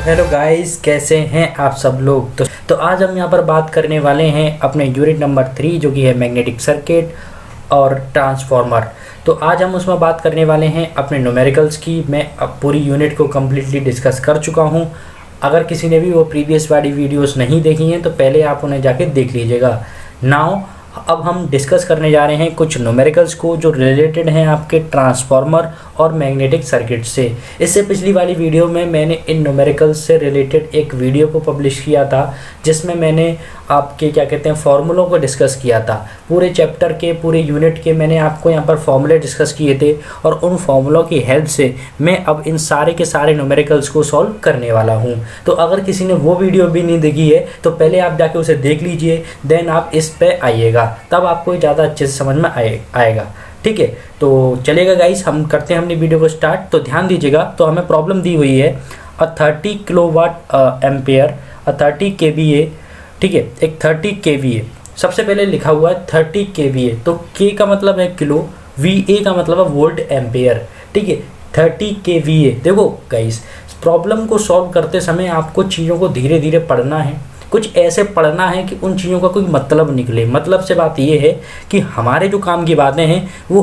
Hello guys, कैसे हैं आप सब लोग। तो आज हम यहाँ पर बात करने वाले हैं अपने यूनिट नंबर 3 जो कि है मैग्नेटिक सर्किट और ट्रांसफार्मर। तो आज हम उसमें बात करने वाले हैं अपने न्यूमेरिकल्स की। मैं अब पूरी यूनिट को कम्प्लीटली डिस्कस कर चुका हूँ। अगर किसी ने भी वो प्रीवियस वाली वीडियोस नहीं देखी हैं तो पहले आप उन्हें जाके देख लीजिएगा। नाउ अब हम डिस्कस करने जा रहे हैं कुछ न्यूमेरिकल्स को जो रिलेटेड हैं आपके ट्रांसफार्मर और मैग्नेटिक सर्किट से। इससे पिछली वाली वीडियो में मैंने इन न्यूमेरिकल्स से रिलेटेड एक वीडियो को पब्लिश किया था जिसमें मैंने आपके क्या कहते हैं फॉर्मूलों को डिस्कस किया था। पूरे चैप्टर के पूरे यूनिट के मैंने आपको यहाँ पर फॉर्मूले डिस्कस किए थे और उन फॉर्मूलों की हेल्प से मैं अब इन सारे के सारे न्यूमेरिकल्स को सॉल्व करने वाला हूँ। तो अगर किसी ने वो वीडियो भी नहीं देखी है तो पहले आप जाके उसे देख लीजिए, देन आप इस पे आइएगा, तब आपको ज़्यादा अच्छे से समझ में आएगा। ठीक है, तो चलेगा गाइस, हम करते हैं अपनी वीडियो को स्टार्ट। तो ध्यान दीजिएगा, तो हमें प्रॉब्लम दी हुई है 30 किलोवाट एम्पेयर 30 kVA। ठीक है, एक 30 kVA सबसे पहले लिखा हुआ है 30 kVA। तो K का मतलब है किलो, VA का मतलब है वोल्ट एम्पेयर। ठीक है, 30 kVA। देखो गाइस, प्रॉब्लम को सॉल्व करते समय आपको चीज़ों को धीरे धीरे पढ़ना है, कुछ ऐसे पढ़ना है कि उन चीज़ों का कोई मतलब निकले। मतलब से बात ये है कि हमारे जो काम की बातें हैं वो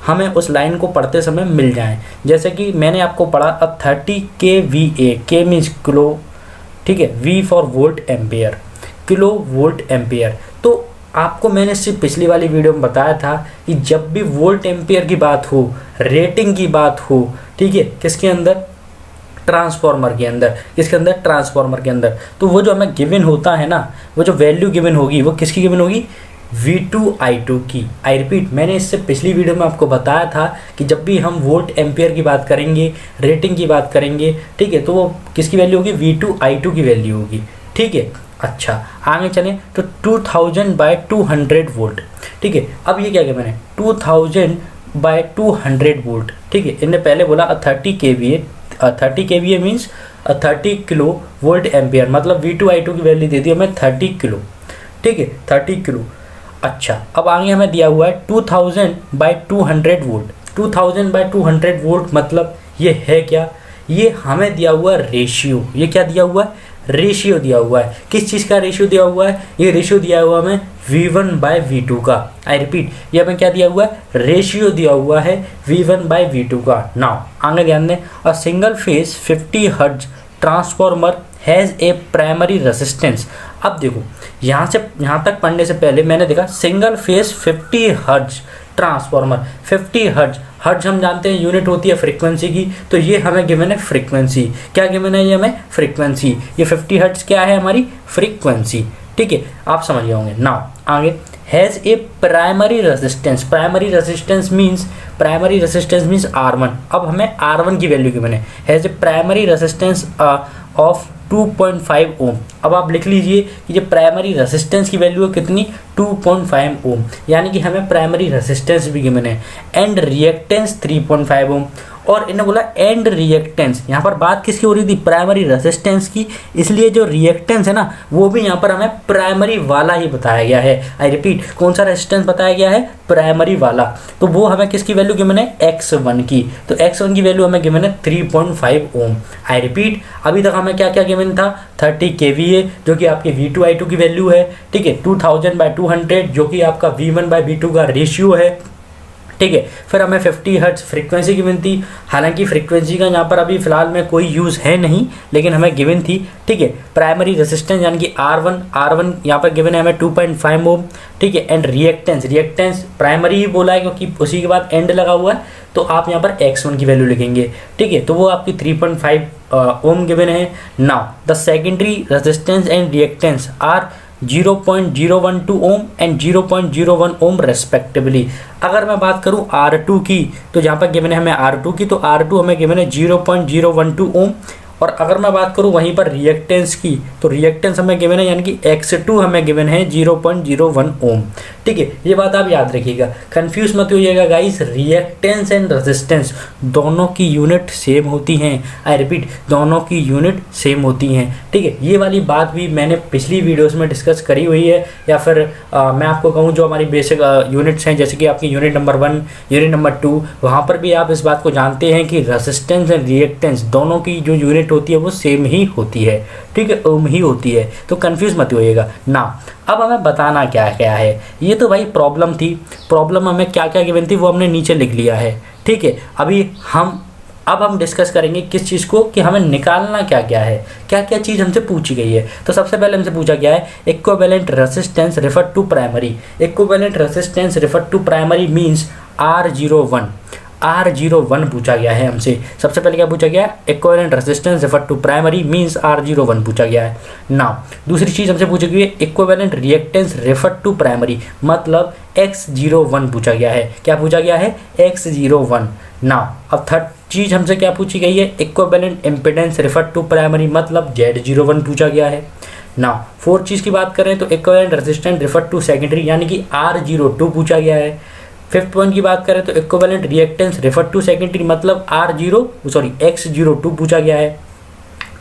हमें उस लाइन को पढ़ते समय मिल जाएं। जैसे कि मैंने आपको पढ़ा 30 kVA, K मीन्स किलो, ठीक है, V for volt ampere, kilo volt ampere. तो आपको मैंने सिर्फ पिछली वाली वीडियो में बताया था कि जब भी वोल्ट एम्पेयर की बात हो, रेटिंग की बात हो, ठीक है, किसके अंदर, ट्रांसफार्मर के अंदर, किसके अंदर, ट्रांसफार्मर के अंदर, तो वो जो हमें गिवन होता है ना, वो जो वैल्यू गिवन होगी वो किसकी गिवन होगी, V2 I2 की। आई रिपीट, मैंने इससे पिछली वीडियो में आपको बताया था कि जब भी हम वोल्ट एम्पेयर की बात करेंगे, रेटिंग की बात करेंगे, ठीक है, तो वो किसकी वैल्यू होगी, V2 I2 की वैल्यू होगी। ठीक है, अच्छा आगे चलें तो 2000/200 वोल्ट। ठीक है, अब ये क्या किया मैंने, 2000/200 वोल्ट। ठीक है, इन्हें पहले बोला 30 kVA, 30 kVA means 30 kilo volt ampere, मतलब V2 I2 की वैल्यू दे दी हमें 30 किलो। ठीक है, 30 किलो। अच्छा, अब आगे हमें दिया हुआ है 2000/200 वोल्ट। 2000/200 वोल्ट मतलब ये है क्या, ये हमें दिया हुआ रेशियो। ये क्या दिया हुआ है, रेशियो दिया हुआ है। किस चीज़ का रेशियो दिया हुआ है, ये रेशियो दिया हुआ हमें V1/V2 का। आई रिपीट, ये हमें क्या दिया हुआ है, रेशियो दिया हुआ है V1/V2 का। नाउ आगे ध्यान दें, a single phase 50 hertz transformer has a primary resistance. अब देखो, यहाँ तक पढ़ने से पहले मैंने देखा single phase 50 hertz transformer. 50 hertz, hertz हम जानते हैं यूनिट होती है फ्रीक्वेंसी की, तो ये हमें गिवन है फ्रीक्वेंसी। क्या गिवन है, ये हमें फ्रीक्वेंसी। ये 50 हर्ट्ज क्या है, हमारी फ्रीक्वेंसी। ठीक है, आप समझ गए होंगे। नाउ आगे, has a primary resistance. Primary resistance means R1। अब हमें R1 की वैल्यू गिवन है, has a primary resistance of 2.5 ओम। अब आप लिख लीजिए कि जो प्राइमरी रेजिस्टेंस की वैल्यू है कितनी, 2.5 ओम, यानी कि हमें प्राइमरी रेजिस्टेंस भी गिवन है। एंड रिएक्टेंस 3.5 ओम। और इन्होंने बोला एंड रिएक्टेंस, यहाँ पर बात किसकी हो रही थी, प्राइमरी रेजिस्टेंस की, इसलिए जो रिएक्टेंस है ना वो भी यहाँ पर हमें प्राइमरी वाला ही बताया गया है। आई रिपीट, कौन सा रेजिस्टेंस बताया गया है, प्राइमरी वाला। तो वो हमें किसकी वैल्यू गिवन है, X1 की। तो X1 की वैल्यू हमें गिवन है 3.5 ओम। आई रिपीट, अभी तक हमें क्या क्या गिवन था, 30 kVA जो कि आपकी V2 I2 की वैल्यू है। ठीक है, 2000/200 जो कि आपका V1/V2 का रेशियो है। ठीक है, फिर हमें 50 हर्ट्ज फ्रीक्वेंसी गिवन थी। हालांकि फ्रीक्वेंसी का यहाँ पर अभी फिलहाल में कोई यूज़ है नहीं, लेकिन हमें गिवन थी। ठीक है, प्राइमरी रेजिस्टेंस यानी कि R1 यहाँ पर गिवन है हमें 2.5 ओम। ठीक है, एंड रिएक्टेंस प्राइमरी ही बोला है क्योंकि उसी के बाद एंड लगा हुआ है, तो आप यहाँ पर X1 की वैल्यू लिखेंगे। ठीक है, तो वो आपकी 3.5 ओम गिवन है। Now the secondary resistance and reactance are 0.012 ohm and 0.01 ohm respectively. अगर मैं बात करूं R2 की, तो जहाँ पर गिवन है हमें R2 की, तो R2 हमें गिवन है 0.012 ओम। और अगर मैं बात करूं वहीं पर रिएक्टेंस की, तो रिएक्टेंस हमें गिवन है यानी कि X2 हमें गिवन है 0.01 ओम। ठीक है, ये बात आप याद रखिएगा, कंफ्यूज मत होइएगा गाइस। रिएक्टेंस एंड रेजिस्टेंस दोनों की यूनिट सेम होती हैं। आई रिपीट, दोनों की यूनिट सेम होती हैं। ठीक है, ये वाली बात भी मैंने पिछली वीडियोस में डिस्कस करी हुई है, या फिर मैं आपको कहूँ जो हमारी बेसिक यूनिट्स हैं, जैसे कि आपकी यूनिट नंबर 1, यूनिट नंबर 2, वहाँ पर भी आप इस बात को जानते हैं कि रेजिस्टेंस एंड रिएक्टेंस दोनों की जो यूनिट होती है वो सेम ही होती है। ठीक है, ओम ही होती है, तो कंफ्यूज मत होइएगा ना। अब हमें बताना क्या क्या है, ये तो भाई प्रॉब्लम थी, प्रॉब्लम हमें क्या क्या गिवन थी वो हमने नीचे लिख लिया है। ठीक है, अब हम डिस्कस करेंगे किस चीज़ को, कि हमें निकालना क्या क्या है, क्या क्या चीज़ हमसे पूछी गई है। तो सबसे पहले हमसे पूछा गया है equivalent resistance refer to primary. Equivalent resistance refer to primary means R01 पूछा गया है हमसे। सबसे पहले क्या पूछा गया है, equivalent resistance refer to primary means R01 पूछा गया है। नाउ दूसरी चीज़ हमसे पूछी गई है equivalent reactance refer to primary, मतलब X01 पूछा गया है। क्या पूछा गया है, X01। नाउ अब थर्ड चीज़ हमसे क्या पूछी गई है, equivalent impedance refer to primary, मतलब Z01 पूछा गया है। नाउ फोर्थ चीज़ की बात करें तो equivalent resistance refer to secondary, यानी कि R02 पूछा गया है। फिफ्थ पॉइंट की बात करें तो equivalent reactance refer to secondary, मतलब X02 पूछा गया है।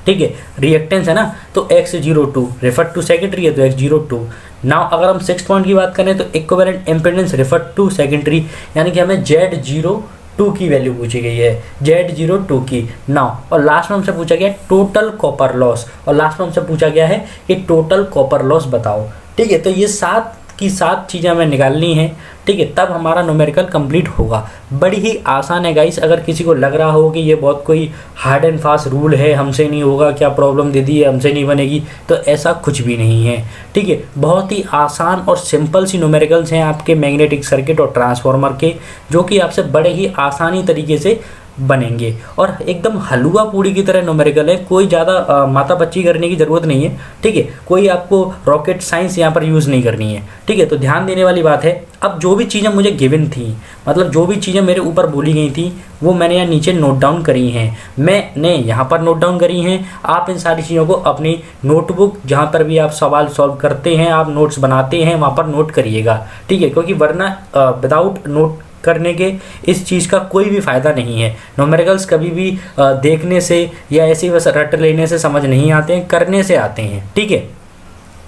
ठीक है, रिएक्टेंस है ना, तो X02, रेफर टू सेकेंडरी है तो X02। नाउ अगर हम सिक्स पॉइंट की बात करें तो equivalent impedance refer to secondary, यानी कि हमें Z02 की वैल्यू पूछी गई है, Z02 की। नाउ और लास्ट में हमसे पूछा गया टोटल कॉपर लॉस, और लास्ट में हमसे पूछा गया है कि टोटल कॉपर लॉस बताओ। ठीक है, तो ये 7 की 7 चीज़ें हमें निकालनी है। ठीक है, तब हमारा न्यूमेरिकल कंप्लीट होगा। बड़ी ही आसान है गाइस। अगर किसी को लग रहा हो कि ये बहुत कोई हार्ड एंड फास्ट रूल है, हमसे नहीं होगा, क्या प्रॉब्लम दे दी है, हमसे नहीं बनेगी, तो ऐसा कुछ भी नहीं है। ठीक है, बहुत ही आसान और सिंपल सी न्यूमेरिकल्स हैं आपके मैग्नेटिक सर्किट और ट्रांसफार्मर के, जो कि आपसे बड़े ही आसानी तरीके से बनेंगे और एकदम हलवा पूड़ी की तरह न्यूमेरिकल है। कोई ज़्यादा माता बच्ची करने की ज़रूरत नहीं है। ठीक है, कोई आपको रॉकेट साइंस यहाँ पर यूज़ नहीं करनी है। ठीक है, तो ध्यान देने वाली बात है। अब जो भी चीज़ें मुझे गिवन थी, मतलब जो भी चीज़ें मेरे ऊपर बोली गई थी, वो मैंने यहाँ नीचे नोट डाउन करी हैं, मैंने यहाँ पर नोट डाउन करी हैं। आप इन सारी चीज़ों को अपनी नोटबुक, जहाँ पर भी आप सवाल सॉल्व करते हैं, आप नोट्स बनाते हैं, वहाँ पर नोट करिएगा। ठीक है, क्योंकि वरना विदाउट नोट करने के इस चीज़ का कोई भी फ़ायदा नहीं है। न्यूमेरिकल्स कभी भी देखने से या ऐसे बस रट लेने से समझ नहीं आते हैं, करने से आते हैं। ठीक है,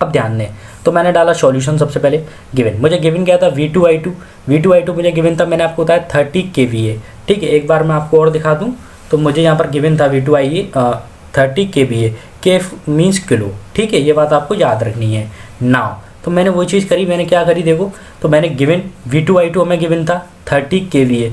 अब ध्यान दें। तो मैंने डाला सॉल्यूशन। सबसे पहले गिवन मुझे गिवन क्या था, V2I2 मुझे गिवन था, मैंने आपको बताया 30 kVA। ठीक है, एक बार मैं आपको और दिखा दूँ तो मुझे यहाँ पर गिवन था V2I 30 kVA, के मीन्स किलो। ठीक है, ये बात आपको याद रखनी है। नाउ तो मैंने वो चीज़ करी, मैंने क्या करी देखो, तो मैंने गिवन V2I2 हमें गिवन था 30 kVA,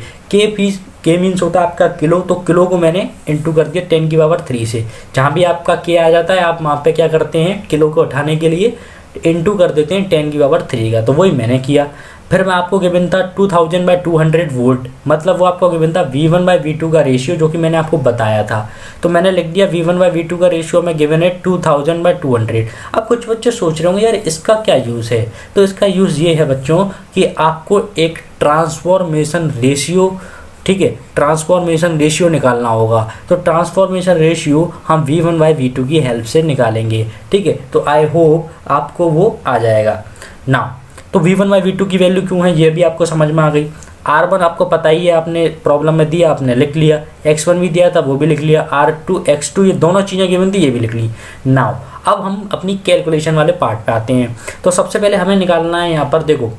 के मीन्स होता है आपका किलो, तो किलो को मैंने इंटू कर दिया 10 की पावर 3 से। जहाँ भी आपका के आ जाता है आप वहाँ पे क्या करते हैं, किलो को उठाने के लिए इंटू कर देते हैं 10 की पावर 3 का, तो वही मैंने किया। फिर मैं आपको गिवन था 2000/200 वोल्ट, मतलब वो आपको गिवन था V1/V2 का रेशियो, जो कि मैंने आपको बताया था। तो मैंने लिख दिया V1/V2 का रेशियो में गिवन है 2000/200। अब कुछ बच्चे सोच रहे होंगे यार इसका क्या यूज़ है, तो इसका यूज़ ये है बच्चों कि आपको एक ट्रांसफॉर्मेशन रेशियो, ठीक है, ट्रांसफॉर्मेशन रेशियो निकालना होगा। तो ट्रांसफॉर्मेशन रेशियो हम V1/V2 की हेल्प से निकालेंगे। ठीक है, तो आई होप आपको वो आ जाएगा ना। तो V1/V2 की वैल्यू क्यों है ये भी आपको समझ में आ गई। R1 आपको पता ही है, आपने प्रॉब्लम में दिया, आपने लिख लिया। X1 भी दिया था, वो भी लिख लिया। R2 X2 ये दोनों चीज़ें गिवन थी, ये भी लिख ली। नाउ अब हम अपनी कैलकुलेशन वाले पार्ट पे आते हैं। तो सबसे पहले हमें निकालना है यहाँ पर देखो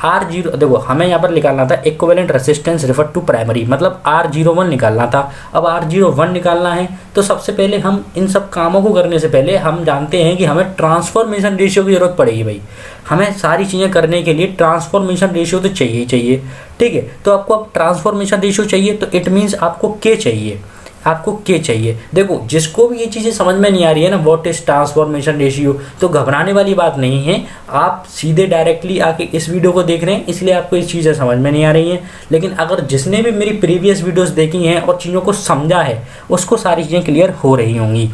R0, देखो हमें यहाँ पर निकालना था equivalent resistance refer to primary, मतलब R01 निकालना था। अब R01 निकालना है तो सबसे पहले हम इन सब कामों को करने से पहले हम जानते हैं कि हमें ट्रांसफॉर्मेशन रेशियो की ज़रूरत पड़ेगी। भाई हमें सारी चीज़ें करने के लिए ट्रांसफॉर्मेशन रेशियो तो चाहिए ही चाहिए। ठीक है, तो आपको अब ट्रांसफॉर्मेशन रेशियो चाहिए तो इट मीन्स आपको के चाहिए, आपको के चाहिए। देखो जिसको भी ये चीज़ें समझ में नहीं आ रही है ना, व्हाट इज ट्रांसफॉर्मेशन रेशियो, तो घबराने वाली बात नहीं है। आप सीधे डायरेक्टली आके इस वीडियो को देख रहे हैं इसलिए आपको ये चीज़ें समझ में नहीं आ रही हैं, लेकिन अगर जिसने भी मेरी प्रीवियस वीडियोस देखी हैं और चीज़ों को समझा है उसको सारी चीज़ें क्लियर हो रही होंगी।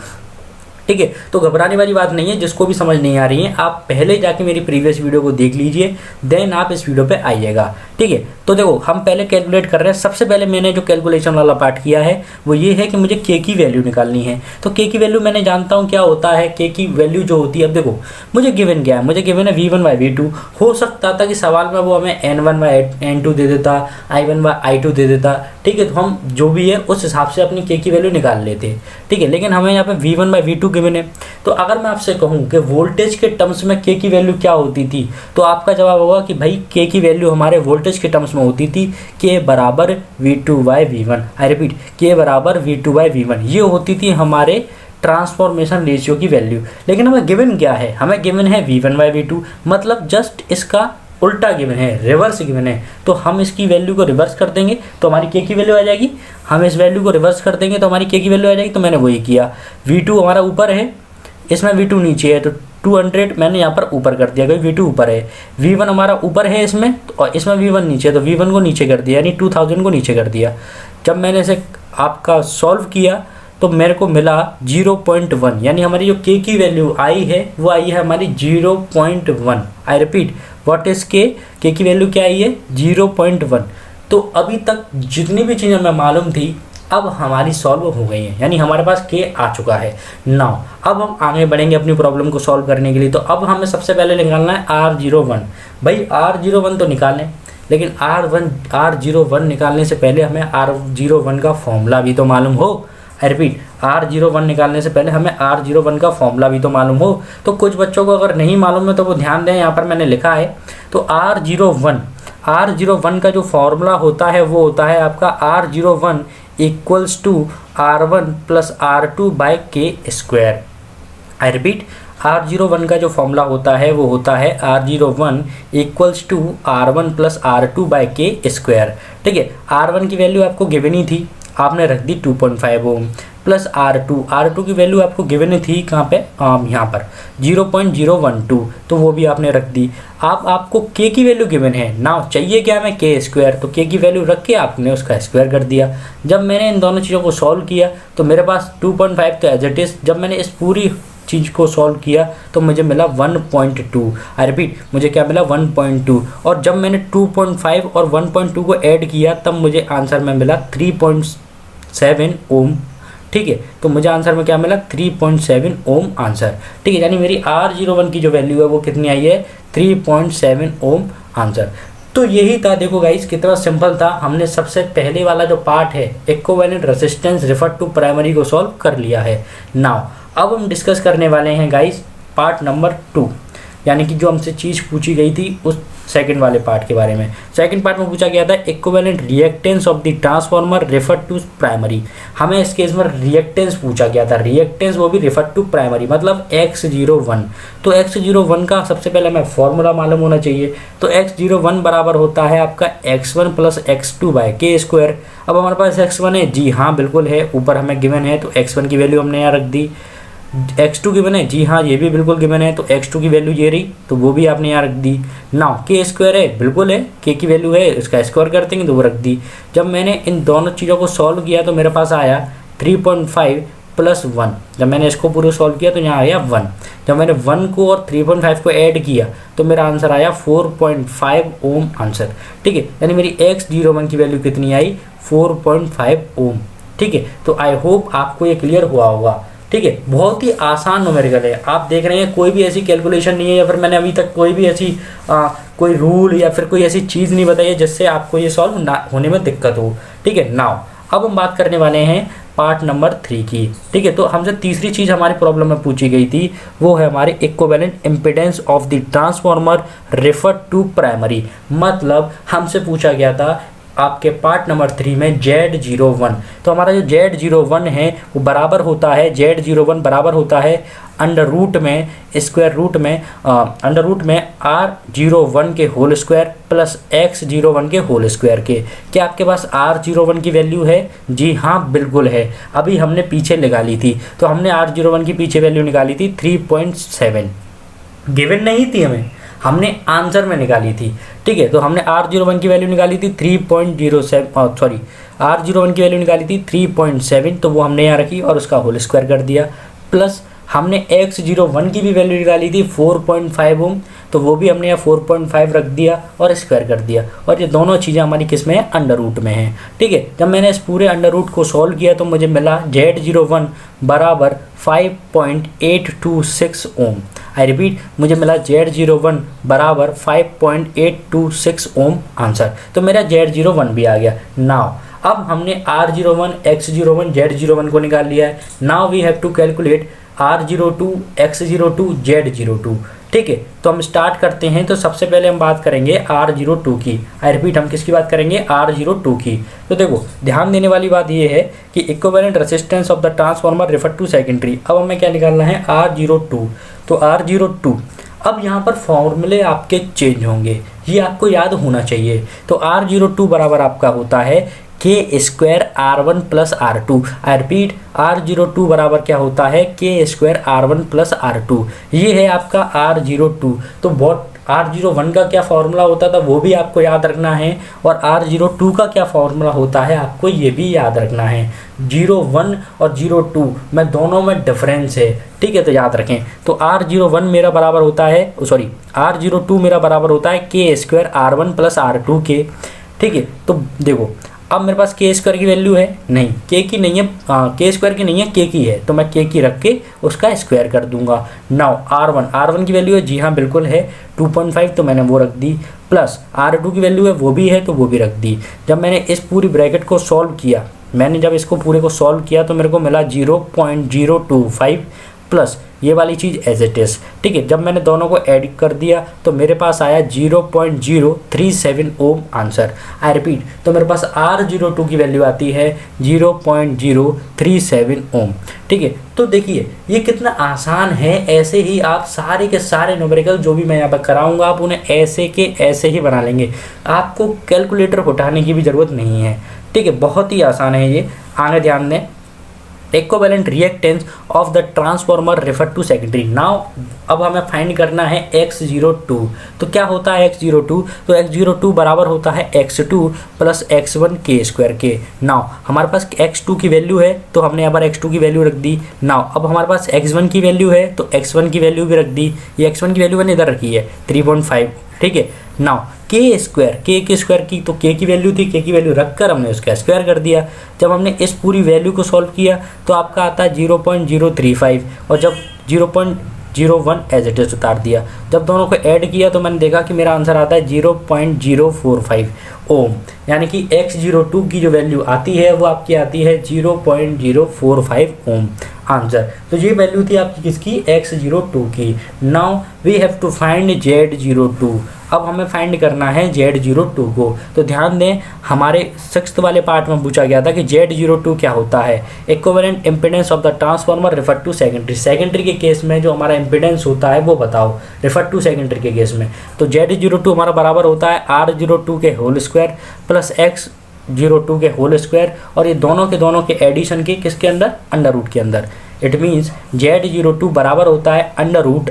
ठीक है। तो घबराने वाली बात नहीं है, जिसको भी समझ नहीं आ रही है आप पहले जाके मेरी प्रीवियस वीडियो को देख लीजिए, देन आप इस वीडियो पे आइएगा, ठीक है। तो देखो हम पहले कैलकुलेट कर रहे हैं। सबसे पहले मैंने जो कैलकुलेशन वाला पार्ट किया है वो ये है कि मुझे के की वैल्यू निकालनी है। तो के की वैल्यू मैंने जानता हूँ क्या होता है। के की वैल्यू जो होती है, अब देखो मुझे गिवन क्या है, मुझे गिवन है v1/v2। हो सकता था कि सवाल में वो हमें n1/n2 दे देता, i1/i2 दे देता, ठीक है। तो हम जो भी है उस हिसाब से अपनी के की वैल्यू निकाल लेते, ठीक है। लेकिन हमें यहाँ पे v1/v2 गिवन है। तो अगर मैं आपसे कहूँ कि वोल्टेज के टर्म्स में के की वैल्यू क्या होती थी, तो आपका जवाब होगा कि भाई के की वैल्यू हमारे वोल्टेज के टर्म्स में होती थी के बराबर v2/v1। आई रिपीट, के बराबर v2/v1, ये होती थी हमारे ट्रांसफॉर्मेशन रेशियो की वैल्यू। लेकिन हमें गिवन क्या है, हमें गिवन है v1/v2, मतलब जस्ट इसका उल्टा गिवन है, रिवर्स गिवन है। तो हम इसकी वैल्यू को रिवर्स कर देंगे तो हमारी के की वैल्यू आ जाएगी। हम इस वैल्यू को रिवर्स कर देंगे तो हमारी के की वैल्यू आ जाएगी। तो मैंने वही किया, v2 हमारा ऊपर है, इसमें v2 नीचे है, तो 200 मैंने यहाँ पर ऊपर कर दिया क्योंकि v2 ऊपर है। v1 हमारा ऊपर है इसमें, और इसमें v1 नीचे है, तो v1 को नीचे कर दिया, यानी 2000 को नीचे कर दिया। जब मैंने इसे आपका सॉल्व किया तो मेरे को मिला 0.1, यानी हमारी जो के की वैल्यू आई है वो आई है हमारी 0.1। आई रिपीट, व्हाट इज के की वैल्यू क्या आई है, 0.1। तो अभी तक जितनी भी चीज़ें हमें मालूम थी अब हमारी सॉल्व हो गई हैं, यानी हमारे पास के आ चुका है। नाउ अब हम आगे बढ़ेंगे अपनी प्रॉब्लम को सॉल्व करने के लिए। तो अब हमें सबसे पहले निकालना है R01। भाई R01 तो निकालें, लेकिन R01 निकालने से पहले हमें R01 का फॉर्मूला भी तो मालूम हो। आई रिपीट, R01 निकालने से पहले हमें R01 का फॉर्मूला भी तो मालूम हो। तो कुछ बच्चों को अगर नहीं मालूम है तो वो ध्यान दें, यहाँ पर मैंने लिखा है। तो R01 का जो फॉर्मूला होता है वो होता है आपका R01 equals to R1 plus R2/k²। I repeat, R01 का जो फॉर्मूला होता है वो होता है R01 equals to R1 plus R2/k²। ठीक है, R1 की वैल्यू आपको गिवन ही थी, आपने रख दी 2.5 ओम, प्लस R2 की वैल्यू आपको गिवन थी कहाँ पे, यहाँ पर 0.012, तो वो भी आपने रख दी। आपको K की वैल्यू गिवन है ना, चाहिए क्या हमें k², तो K की वैल्यू रख के आपने उसका स्क्वायर कर दिया। जब मैंने इन दोनों चीज़ों को सॉल्व किया तो मेरे पास 2.5 तो एज इट इज़। जब मैंने इस पूरी चीज़ को सॉल्व किया तो मुझे मिला 1.2। आई रिपीट, मुझे क्या मिला 1.2। और जब मैंने 2.5 और 1.2 को ऐड किया तब मुझे आंसर में मिला 3.7 ओम। ठीक है, तो मुझे आंसर में क्या मिला 3.7 ओम आंसर। ठीक है, यानी मेरी R01 की जो वैल्यू है वो कितनी आई है 3.7 ओम आंसर। तो यही था, देखो गाइस कितना सिंपल था। हमने सबसे पहले वाला जो पार्ट है equivalent resistance refer to primary को सॉल्व कर लिया है। नाउ अब हम डिस्कस करने वाले हैं गाइस पार्ट नंबर 2, यानी कि जो हमसे चीज़ पूछी गई थी उस सेकंड वाले पार्ट के बारे में। सेकंड पार्ट में पूछा गया था equivalent reactance of the transformer refer to primary. हमें इस केस में रिएक्टेंस पूछा गया था, रिएक्टेंस वो भी रेफर टू प्राइमरी, मतलब X01। तो X01 का सबसे पहले हमें फॉर्मूला मालूम होना चाहिए। तो X01 बराबर होता है आपका x1 प्लस x2/k²। अब हमारे पास x1 है, जी हाँ बिल्कुल है, ऊपर हमें गिवन है तो x1 की वैल्यू हमने यहाँ रख दी। x2 गिवन है, जी हाँ ये भी बिल्कुल गिवन है, तो x2 की वैल्यू ये रही, तो वो भी आपने यहाँ रख दी। नाउ k² है, बिल्कुल है, k की वैल्यू है, इसका स्क्वायर करते हैं तो वो रख दी। जब मैंने इन दोनों चीज़ों को सॉल्व किया तो मेरे पास आया 3.5 प्लस 1। जब मैंने इसको पूरा सॉल्व किया तो यहाँ आया 1। जब मैंने 1 को और 3.5 को ऐड किया तो मेरा आंसर आया 4.5 ओम आंसर। ठीक है, यानी मेरी X01 की वैल्यू कितनी आई 4.5 ओम। ठीक है, तो आई होप आपको ये क्लियर हुआ होगा। ठीक है, बहुत ही आसान न्यूमेरिकल है। आप देख रहे हैं कोई भी ऐसी कैलकुलेशन नहीं है, या फिर मैंने अभी तक कोई भी ऐसी कोई रूल या फिर कोई ऐसी चीज़ नहीं बताई है जिससे आपको ये सॉल्व ना होने में दिक्कत हो। ठीक है, नाउ अब हम बात करने वाले हैं पार्ट नंबर 3 की। ठीक है, तो हमसे तीसरी चीज़ हमारी प्रॉब्लम में पूछी गई थी, वो है हमारे equivalent impedance of the transformer refer to primary. मतलब हमसे पूछा गया था आपके पार्ट नंबर 3 में Z01। तो हमारा जो Z01 है वो बराबर होता है, Z01 बराबर होता है अंडर रूट में R01 के होल स्क्वायर प्लस X01 के होल स्क्वायर के। क्या आपके पास R01 की वैल्यू है? जी हाँ बिल्कुल है, अभी हमने पीछे निकाली थी। तो हमने R01 की पीछे वैल्यू निकाली थी 3.7, गिवन नहीं थी हमें, हमने आंसर में निकाली थी। ठीक है, तो हमने R01 की वैल्यू निकाली थी 3.07, R01 की वैल्यू निकाली थी 3.7, तो वो हमने यहाँ रखी और उसका होल स्क्वायर कर दिया, प्लस हमने x01 की भी वैल्यू निकाली थी 4.5 ओम, तो वो भी हमने यहाँ 4.5 रख दिया और स्क्वायर कर दिया, और ये दोनों चीज़ें हमारी किस में है, अंडर रूट में है। ठीक है, जब मैंने इस पूरे अंडर रूट को सॉल्व किया तो मुझे मिला Z01 बराबर 5.826 ओम। आई रिपीट, मुझे मिला Z01 बराबर 5.826 ओम आंसर। तो मेरा Z01 भी आ गया। नाउ अब हमने R01, X01, Z01 को निकाल लिया है। Now we have to calculate R02, X02, Z02। ठीक है, तो हम स्टार्ट करते हैं। तो सबसे पहले हम बात करेंगे R02 की। आई रिपीट, हम किसकी बात करेंगे, R02 की। तो देखो, ध्यान देने वाली बात ये है कि equivalent resistance of the transformer refer to secondary. अब हमें क्या निकालना है, R02। तो R02, अब यहाँ पर फॉर्मूले आपके चेंज होंगे, ये आपको याद होना चाहिए। तो R02 बराबर आपका होता है K² R1 plus R2। I repeat, R02 बराबर क्या होता है, K² R1 प्लस R2। ये है आपका R02। तो बहुत R01 का क्या फॉर्मूला होता था वो भी आपको याद रखना है, और R02 का क्या फॉर्मूला होता है आपको ये भी याद रखना है। 01 और 02 में दोनों में डिफरेंस है। ठीक है, तो याद रखें। तो R01 मेरा बराबर होता है, सॉरी R02 मेरा बराबर होता है K² R1 प्लस R2 के। ठीक है, तो देखो, अब मेरे पास K² की वैल्यू है नहीं, K की नहीं है, K² की नहीं है, K की है, तो मैं K की रख के उसका स्क्वायर कर दूंगा। नाउ R1 की वैल्यू है, जी हाँ बिल्कुल है 2.5, तो मैंने वो रख दी, प्लस R2 की वैल्यू है वो भी है, तो वो भी रख दी। जब मैंने इस पूरी ब्रैकेट को सॉल्व किया, मैंने जब इसको पूरे को सॉल्व किया तो मेरे को मिला 0.025 प्लस ये वाली चीज़ एज इट इज़। ठीक है, जब मैंने दोनों को ऐड कर दिया तो मेरे पास आया 0.037 ओम आंसर। आई रिपीट, तो मेरे पास R02 की वैल्यू आती है 0.037 ओम। ठीक है, तो देखिए ये कितना आसान है। ऐसे ही आप सारे के सारे न्यूमेरिकल जो भी मैं यहाँ पर कराऊंगा आप उन्हें ऐसे के ऐसे ही बना लेंगे, आपको कैलकुलेटर उठाने की भी ज़रूरत नहीं है। ठीक है, बहुत ही आसान है ये। आगे ध्यान दें, equivalent reactance of the transformer refer to secondary. Now अब हमें फाइंड करना है X02। तो क्या होता है X02, तो X02 बराबर होता है X2 प्लस X1 K² के। नाउ हमारे पास X2 की वैल्यू है तो हमने यहाँ पर X2 की वैल्यू रख दी। नाउ अब हमारे पास X1 की वैल्यू है तो X1 की वैल्यू भी रख दी। ये X1 की वैल्यू मैंने इधर रखी है 3.5। ठीक है, नाउ K² की स्क्वायर की, तो K की वैल्यू थी, K की वैल्यू रखकर हमने उसका स्क्वायर कर दिया। जब हमने इस पूरी वैल्यू को सॉल्व किया तो आपका आता है 0.035, और जब 0.01 एज इट इज उतार दिया। जब दोनों को ऐड किया तो मैंने देखा कि मेरा आंसर आता है 0.045 ओम, यानी कि X02 की जो वैल्यू आती है वो आपकी आती है 0.045 ओम आंसर। तो ये वैल्यू थी आपकी किसकी, X02 की। Now we have to find Z02। अब हमें फाइंड करना है Z02 को। तो ध्यान दें, हमारे 6th वाले पार्ट में पूछा गया था कि Z02 क्या होता है, equivalent impedance of the transformer refer to secondary. Secondary के केस में जो हमारा इम्पीडेंस होता है वो बताओ, रेफर टू सेकेंडरी के केस में। तो Z02 हमारा बराबर होता है R02 के होल स्क्वायर प्लस X02 के होल स्क्वायर, और ये दोनों के एडिशन के किसके अंदर, अंडर रूट के अंदर। इट मीन्स Z02 बराबर होता है अंडर रूट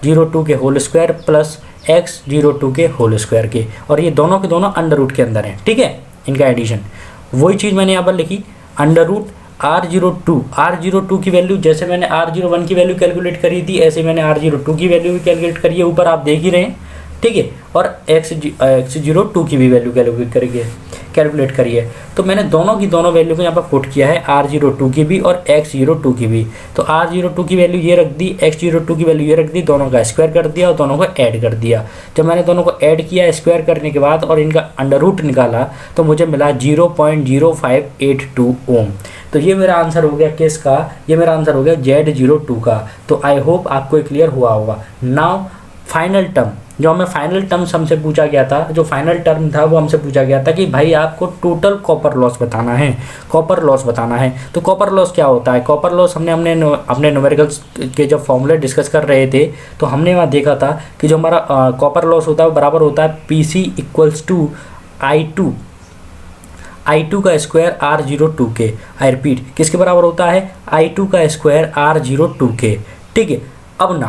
R02 के होल स्क्वायर प्लस X02 के होल स्क्वायर के, और ये दोनों के दोनों अंडर रूट के अंदर हैं। ठीक है, इनका एडिशन। वही चीज़ मैंने यहाँ पर लिखी, अंडर रूट R02 की वैल्यू, जैसे मैंने R01 की वैल्यू कैलकुलेट करी थी ऐसे मैंने R02 की वैल्यू भी कैलकुलेट करी है, ऊपर आप देख ही रहे हैं। ठीक है, और X02 की भी वैल्यू कैलकुलेट करी है। तो मैंने दोनों की दोनों वैल्यू को यहाँ पर पुट किया है, R02 की भी और X02 की भी। तो R02 की वैल्यू ये रख दी, X02 की वैल्यू ये रख दी, दोनों का स्क्वायर कर दिया और दोनों को ऐड कर दिया। जब मैंने दोनों को ऐड किया स्क्वायर करने के बाद और इनका अंडर रूट निकाला तो मुझे मिला 0.0582 ओम। तो ये मेरा आंसर हो गया किसका, ये मेरा आंसर हो गया Z02 का। तो आई होप आपको क्लियर हुआ होगा। नाउ फाइनल टर्म, जो हमें फाइनल टर्म हमसे पूछा गया था, जो फाइनल टर्म था वो हमसे पूछा गया था कि भाई आपको टोटल कॉपर लॉस बताना है, कॉपर लॉस बताना है। तो कॉपर लॉस क्या होता है, कॉपर लॉस हमने अपने न्यूमेरिकल्स के जब फॉर्मूले डिस्कस कर रहे थे तो हमने वहाँ देखा था कि जो हमारा कॉपर लॉस होता है वो बराबर होता है PC इक्वल्स टू I2 का स्क्वायर R02 के। आई रिपीट, किसके बराबर होता है, I2 का स्क्वायर R02 के। ठीक है, अब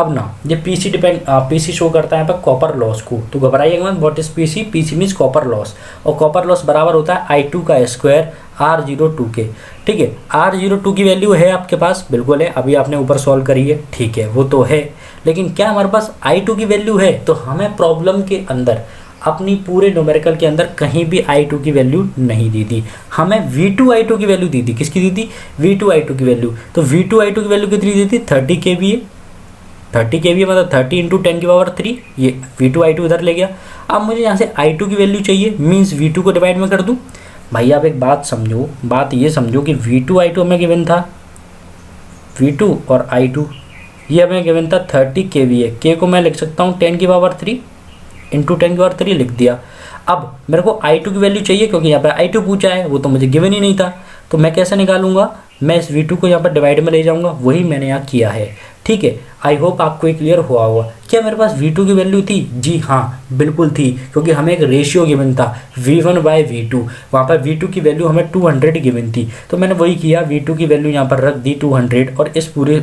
ना ये पीसी शो करता है यहाँ पर कॉपर लॉस को, तो घबराइएगा मत। What is PC means copper loss, और कॉपर लॉस बराबर होता है I2 का स्क्वायर R02 के। ठीक है, R02 की वैल्यू है आपके पास, बिल्कुल है, अभी आपने ऊपर सॉल्व करी है, ठीक है, वो तो है। लेकिन क्या हमारे पास I2 की वैल्यू है? तो हमें प्रॉब्लम के अंदर अपनी पूरे न्यूमेरिकल के अंदर कहीं भी I2 की वैल्यू नहीं दी थी, हमें V2 I2 की वैल्यू दी थी। किसकी दी थी? V2 I2 की वैल्यू। तो V2 I2 की वैल्यू कितनी दी थी? 30 kVA। 30 kVA मतलब 30 इंटू 10⁻3, ये V2 I2 इधर ले गया। अब मुझे यहाँ से I2 की वैल्यू चाहिए, मीन्स V2 को डिवाइड में कर दूँ। भाई आप एक बात समझो, बात ये समझो कि V2 I2 हमें गिवन था, V2 और I2 ये हमें गिवन था 30 kVA। के को मैं लिख सकता हूँ 10⁻3 इंटू 10⁻3 लिख दिया। अब मेरे को I2 की वैल्यू चाहिए, क्योंकि यहाँ पे I2 पूछा है, वो तो मुझे गिवन ही नहीं था। तो मैं कैसे निकालूंगा? मैं इस V2 को यहाँ पर डिवाइड में ले जाऊँगा, वही मैंने यहाँ किया है। ठीक है, आई होप आपको ये क्लियर हुआ होगा। क्या मेरे पास V2 की वैल्यू थी? जी हाँ, बिल्कुल थी, क्योंकि हमें एक रेशियो गिवन था V1/V2। वहाँ पर V2 की वैल्यू हमें 200 गिवन थी, तो मैंने वही किया, V2 की वैल्यू यहाँ पर रख दी 200 और इस पूरे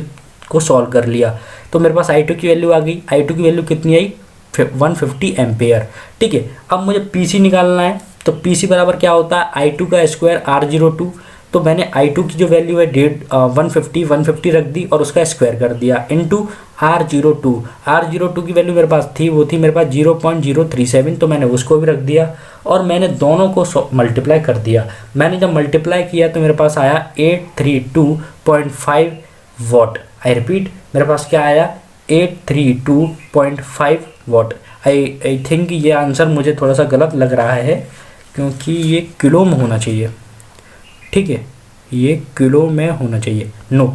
को सॉल्व कर लिया। तो मेरे पास I2 की वैल्यू आ गई। I2 की वैल्यू कितनी आई? 150 एम्पेयर। ठीक है, अब मुझे PC निकालना है। तो PC बराबर क्या होता है? I2 का स्क्वायर R02। तो मैंने I2 की जो वैल्यू है 150 रख दी और उसका स्क्वायर कर दिया इंटू R02। R02 की वैल्यू मेरे पास थी, वो थी मेरे पास 0.037, तो मैंने उसको भी रख दिया और मैंने दोनों को मल्टीप्लाई कर दिया। मैंने जब मल्टीप्लाई किया तो मेरे पास आया 832.5 वॉट। आई रिपीट, मेरे पास क्या आया? 832.5 वॉट। आई थिंक ये आंसर मुझे थोड़ा सा गलत लग रहा है, क्योंकि ये किलो में होना चाहिए। ठीक है, ये किलो में होना चाहिए। नो,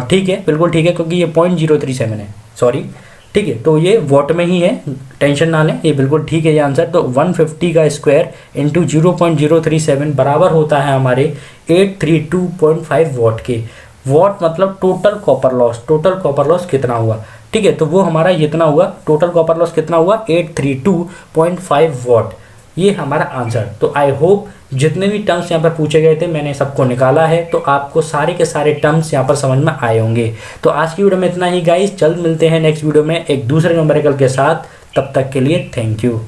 ठीक है, बिल्कुल ठीक है, क्योंकि ये 0.037 है, सॉरी। ठीक है, तो ये वॉट में ही है, टेंशन ना लें, ये बिल्कुल ठीक है ये आंसर। तो 150 का स्क्वायर इंटू 0.037 बराबर होता है हमारे 832.5 वॉट के। वॉट मतलब total copper loss. Total copper loss कितना हुआ? ठीक है, तो वो हमारा इतना हुआ। टोटल कॉपर लॉस कितना हुआ? 832.5 वॉट। ये हमारा आंसर। तो आई होप जितने भी टर्म्स यहाँ पर पूछे गए थे मैंने सबको निकाला है, तो आपको सारे के सारे टर्म्स यहाँ पर समझ में आए होंगे। तो आज की वीडियो में इतना ही गाइस, जल्द मिलते हैं नेक्स्ट वीडियो में एक दूसरे न्यूमेरिकल के साथ। तब तक के लिए थैंक यू।